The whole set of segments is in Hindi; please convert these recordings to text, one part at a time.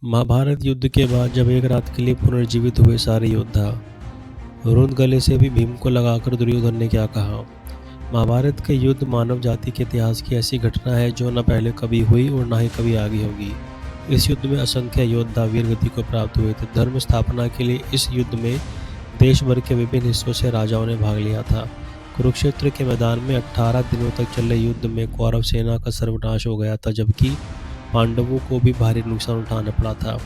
महाभारत युद्ध के बाद जब एक रात के लिए पुनर्जीवित हुए सारे योद्धा, रुंद गले से भी भीम को लगाकर दुर्योधन ने क्या कहा। महाभारत के युद्ध मानव जाति के इतिहास की ऐसी घटना है जो न पहले कभी हुई और न ही कभी आगे होगी। इस युद्ध में असंख्य योद्धा वीरगति को प्राप्त हुए थे। धर्म स्थापना के लिए इस युद्ध में देश भर के विभिन्न हिस्सों से राजाओं ने भाग लिया था। कुरुक्षेत्र के मैदान में 18 दिनों तक चले युद्ध में कौरव सेना का सर्वनाश हो गया था, जबकि पांडवों को भी भारी नुकसान उठाना पड़ा था।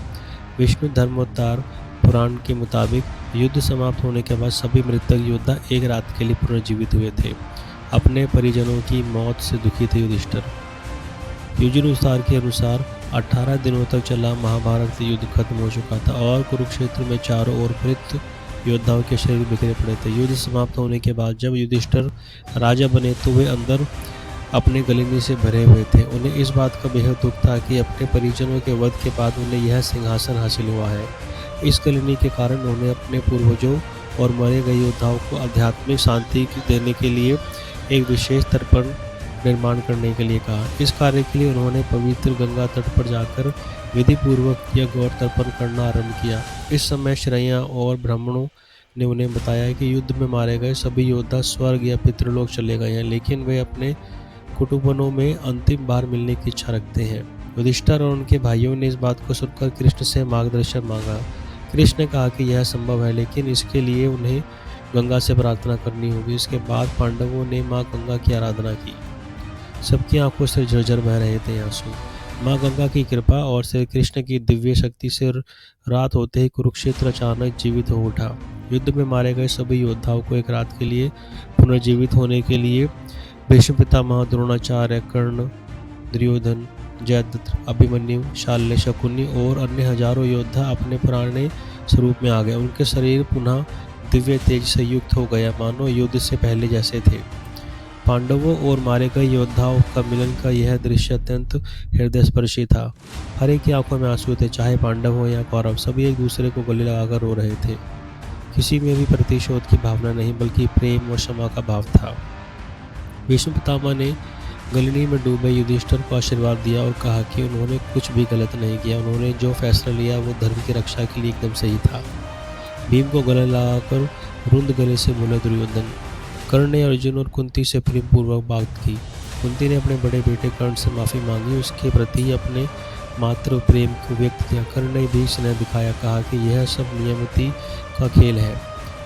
विष्णु धर्मोत्तार पुराण के मुताबिक युद्ध समाप्त होने के बाद सभी मृतक योद्धा एक रात के लिए पुनर्जीवित हुए थे। अपने परिजनों की मौत से दुखी थे युधिष्ठिर। युजुनुसार के अनुसार 18 दिनों तक चला महाभारत युद्ध खत्म हो चुका था और कुरुक्षेत्र में चारों ओर मृत योद्धाओं के शरीर बिखरे पड़े थे। युद्ध समाप्त होने के बाद जब युधिष्ठिर राजा बने तो वे अंदर अपने गलिनी से भरे हुए थे। उन्हें इस बात का बेहद दुख था कि अपने परिजनों के वध के बाद उन्हें यह सिंहासन हासिल हुआ है। इस गलिनी के कारण उन्हें अपने पूर्वजों और मरे गए योद्धाओं को आध्यात्मिक शांति देने के लिए एक विशेष तर्पण निर्माण करने के लिए कहा। इस कार्य के लिए उन्होंने पवित्र गंगा तट पर जाकर विधि पूर्वक यज्ञ और तर्पण करना आरंभ किया। इस समय श्रेया और ब्राह्मणों ने उन्हें बताया कि युद्ध में मारे गए सभी योद्धा स्वर्ग या पितृलोक चले गए हैं, लेकिन वे अपने कुटुंबों में अंतिम बार मिलने की इच्छा रखते हैं। युधिष्ठिर और उनके भाइयों ने इस बात को सुनकर कृष्ण से मार्गदर्शन मांगा। कृष्ण ने कहा कि यह संभव है, लेकिन इसके लिए उन्हें गंगा से प्रार्थना करनी होगी। इसके बाद पांडवों ने माँ गंगा की आराधना की। सबकी आंखों से झरझर बह रहे थे आंसू। माँ गंगा की कृपा और श्री कृष्ण की दिव्य शक्ति से रात होते ही कुरुक्षेत्र अचानक जीवित हो उठा। युद्ध में मारे गए सभी योद्धाओं को एक रात के लिए पुनर्जीवित होने के लिए भीष्म पितामह, द्रोणाचार्य, कर्ण, दुर्योधन, जयद्रथ, अभिमन्यु, शाल्य, शकुनि और अन्य हजारों योद्धा अपने पुराने स्वरूप में आ गए। उनके शरीर पुनः दिव्य तेज से युक्त हो गया, मानो युद्ध से पहले जैसे थे। पांडवों और मारे गए योद्धाओं का मिलन का यह दृश्य अत्यंत हृदयस्पर्शी था। हर एक की आंखों में आंसू थे, चाहे पांडव हो या कौरव, सभी एक दूसरे को गले लगाकर रो रहे थे। किसी में भी प्रतिशोध की भावना नहीं, बल्कि प्रेम और क्षमा का भाव था। भीष्म पितामह ने गलिनी में डूबे युधिष्ठिर को आशीर्वाद दिया और कहा कि उन्होंने कुछ भी गलत नहीं किया। उन्होंने जो फैसला लिया वो धर्म की रक्षा के लिए एकदम सही था। भीम को गले लगाकर रुंद गले से बोले दुर्योधन। कर्ण ने अर्जुन और कुंती से प्रेम पूर्वक बात की। कुंती ने अपने बड़े बेटे कर्ण से माफ़ी मांगी, उसके प्रति अपने मातृ प्रेम को व्यक्त किया। कर्ण ने भी स्नेह दिखाया, कहा कि यह सब नियमति का खेल है।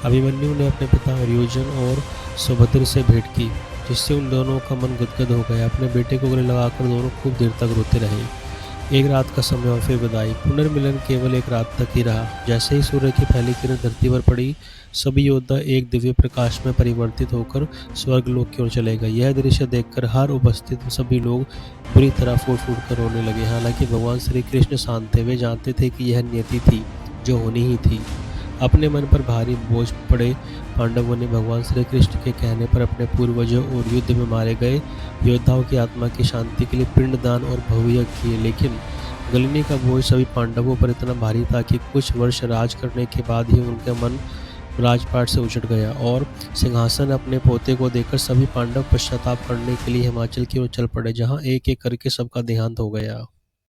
अभिमन्यु ने अपने पिता अर्जुन और सुभद्र से भेंट की, जिससे उन दोनों का मन गदगद हो गया। अपने बेटे को गले लगाकर दोनों खूब देर तक रोते रहे। एक रात का समय और फिर विदाई। पुनर्मिलन केवल एक रात तक ही रहा। जैसे ही सूर्य की पहली किरण धरती पर पड़ी, सभी योद्धा एक दिव्य प्रकाश में परिवर्तित होकर स्वर्गलोक की ओर चले गए। यह दृश्य देखकर हर उपस्थित सभी लोग बुरी तरह फूट फूट कर रोने लगे। हालांकि भगवान श्री कृष्ण शांत थे। वे जानते थे कि यह नियति थी जो होनी ही थी। अपने मन पर भारी बोझ पड़े पांडवों ने भगवान श्री कृष्ण के कहने पर अपने पूर्वजों और युद्ध में मारे गए योद्धाओं की आत्मा की शांति के लिए पिंडदान और भव्य किए। लेकिन गलिनी का बोझ सभी पांडवों पर इतना भारी था कि कुछ वर्ष राज करने के बाद ही उनका मन राजपाट से उछट गया और सिंहासन अपने पोते को देकर सभी पांडव पश्चाताप करने के लिए हिमाचल की ओर चल पड़े, जहाँ एक एक करके सबका देहांत हो गया।